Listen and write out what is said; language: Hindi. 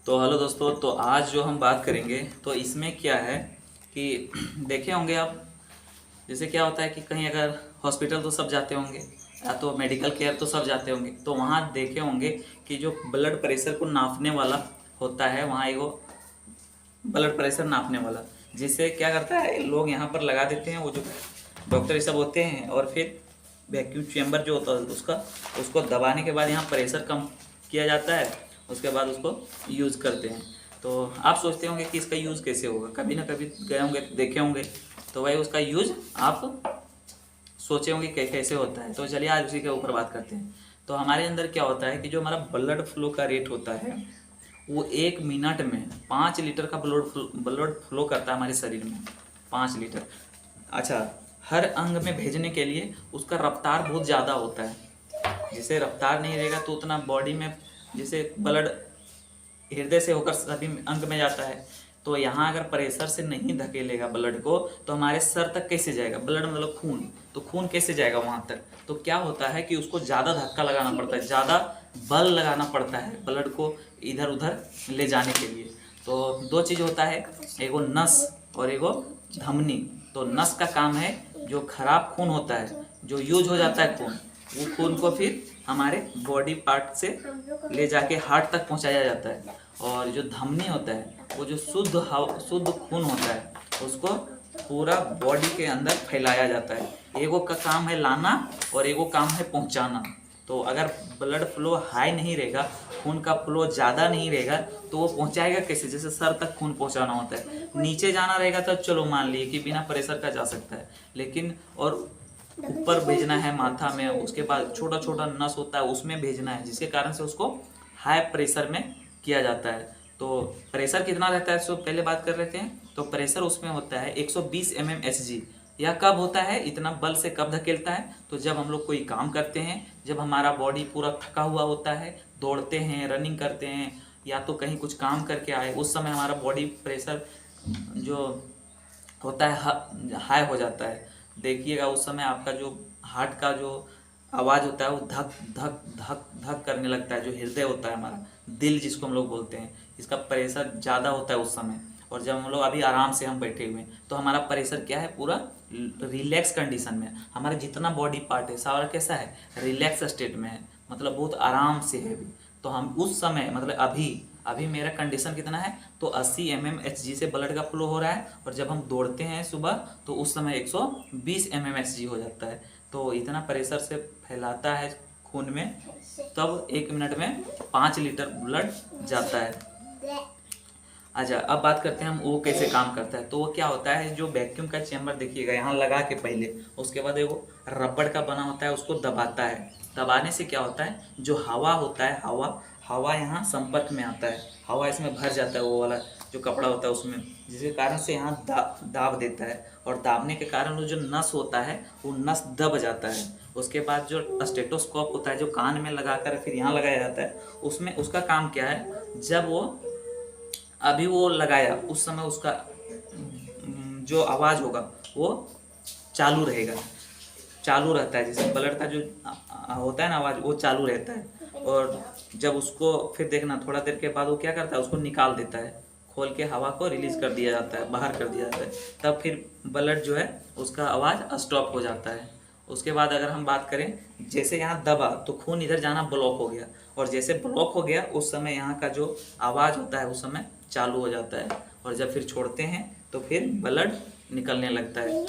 तो हेलो दोस्तों, तो आज जो हम बात करेंगे तो इसमें क्या है कि देखे होंगे आप, जैसे क्या होता है कि कहीं अगर हॉस्पिटल तो सब जाते होंगे या तो मेडिकल केयर तो सब जाते होंगे, तो वहाँ देखे होंगे कि जो ब्लड प्रेशर को नापने वाला होता है, वहाँ एगो ब्लड प्रेशर नापने वाला, जिससे क्या करता है लोग यहाँ पर लगा देते हैं, वो जो डॉक्टर ये सब होते हैं, और फिर वैक्यूम चैम्बर जो होता है उसको दबाने के बाद यहाँ प्रेशर कम किया जाता है, उसके बाद उसको यूज़ करते हैं। तो आप सोचते होंगे कि इसका यूज़ कैसे होगा, कभी ना कभी गए होंगे देखे होंगे, तो भाई उसका यूज़ आप सोचे होंगे कैसे होता है। तो चलिए आज उसी के ऊपर बात करते हैं। तो हमारे अंदर क्या होता है कि जो हमारा ब्लड फ्लो का रेट होता है वो 1 मिनट में 5 लीटर का ब्लड फ्लो करता है हमारे शरीर में, 5 लीटर। अच्छा, हर अंग में भेजने के लिए उसका रफ्तार बहुत ज़्यादा होता है। जैसे रफ्तार नहीं रहेगा तो उतना बॉडी में, जैसे ब्लड हृदय से होकर सभी अंग में जाता है, तो यहाँ अगर प्रेशर से नहीं धकेलेगा ब्लड को तो हमारे सर तक कैसे जाएगा ब्लड, मतलब खून, तो खून कैसे जाएगा वहाँ तक। तो क्या होता है कि उसको ज़्यादा धक्का लगाना पड़ता है, ज़्यादा बल लगाना पड़ता है ब्लड को इधर उधर ले जाने के लिए। तो दो चीज़ होता है, एगो नस और एगो धमनी। तो नस का काम है जो खराब खून होता है, जो यूज हो जाता है खून, वो खून को फिर हमारे बॉडी पार्ट से ले जाके हार्ट तक पहुंचाया जाता है। और जो धमनी होता है वो जो शुद्ध खून होता है उसको पूरा बॉडी के अंदर फैलाया जाता है। एगो का काम है लाना और एगो काम है पहुंचाना। तो अगर ब्लड फ्लो हाई नहीं रहेगा, खून का फ्लो ज़्यादा नहीं रहेगा, तो वो पहुंचाएगा कैसे। जैसे सर तक खून पहुंचाना होता है, नीचे जाना रहेगा तो चलो मान लिए कि बिना प्रेशर का जा सकता है, लेकिन और ऊपर भेजना है माथा में, उसके बाद छोटा छोटा नस होता है उसमें भेजना है, जिसके कारण से उसको हाई प्रेशर में किया जाता है। तो प्रेशर कितना रहता है सो पहले बात कर रहे थे। तो प्रेशर उसमें होता है 120 mmHg। यह कब होता है, इतना बल से कब धकेलता है, तो जब हम लोग कोई काम करते हैं, जब हमारा बॉडी पूरा थका हुआ होता है, दौड़ते हैं, रनिंग करते हैं, या तो कहीं कुछ काम करके आए, उस समय हमारा बॉडी प्रेशर जो होता है हाई हो जाता है। देखिएगा उस समय आपका जो हार्ट का जो आवाज़ होता है वो धक धक धक धक करने लगता है। जो हृदय होता है हमारा दिल जिसको हम लोग बोलते हैं, इसका प्रेशर ज़्यादा होता है उस समय। और जब हम लोग अभी आराम से हम बैठे हुए हैं तो हमारा प्रेशर क्या है, पूरा रिलैक्स कंडीशन में। हमारा जितना बॉडी पार्ट है सारा कैसा है, रिलैक्स स्टेट में है, मतलब बहुत आराम से है भी। तो हम उस समय मतलब अभी मेरा कंडीशन कितना है, तो 80 mmHg से ब्लड का फ्लो हो रहा है, और जब हम दौड़ते हैं सुबह तो उस समय 120 mmHg हो जाता है। तो इतना प्रेशर से फैलाता है खून में, तब 1 मिनट में 5 लीटर ब्लड जाता है। अच्छा, अब बात करते हैं हम वो कैसे काम करता है। तो वो क्या होता है, जो वैक्यूम का चैम्बर देखिएगा यहाँ लगा के पहले, उसके बाद एगो रबड़ का बना होता है, उसको दबाता है। दबाने से क्या होता है, जो हवा होता है, हवा यहाँ संपर्क में आता है, हवा इसमें भर जाता है, वो वाला जो कपड़ा होता है उसमें, जिसके कारण से यहाँ दाब देता है, और दाबने के कारण वो जो नस होता है वो नस दब जाता है। उसके बाद जो स्टेथोस्कोप होता है जो कान में लगाकर फिर यहाँ लगाया जाता है, उसमें उसका काम क्या है, जब वो अभी वो लगाया उस समय उसका जो आवाज़ होगा वो चालू रहेगा, चालू रहता है। जैसे ब्लड का जो होता है ना आवाज़, वो चालू रहता है। और जब उसको फिर देखना थोड़ा देर के बाद वो क्या करता है, उसको निकाल देता है, खोल के हवा को रिलीज कर दिया जाता है, बाहर कर दिया जाता है। तब फिर ब्लड जो है उसका आवाज़ स्टॉप हो जाता है। उसके बाद अगर हम बात करें, जैसे यहाँ दबा तो खून इधर जाना ब्लॉक हो गया, और जैसे ब्लॉक हो गया उस समय यहाँ का जो आवाज़ होता है उस समय चालू हो जाता है, और जब फिर छोड़ते हैं तो फिर ब्लड निकलने लगता है।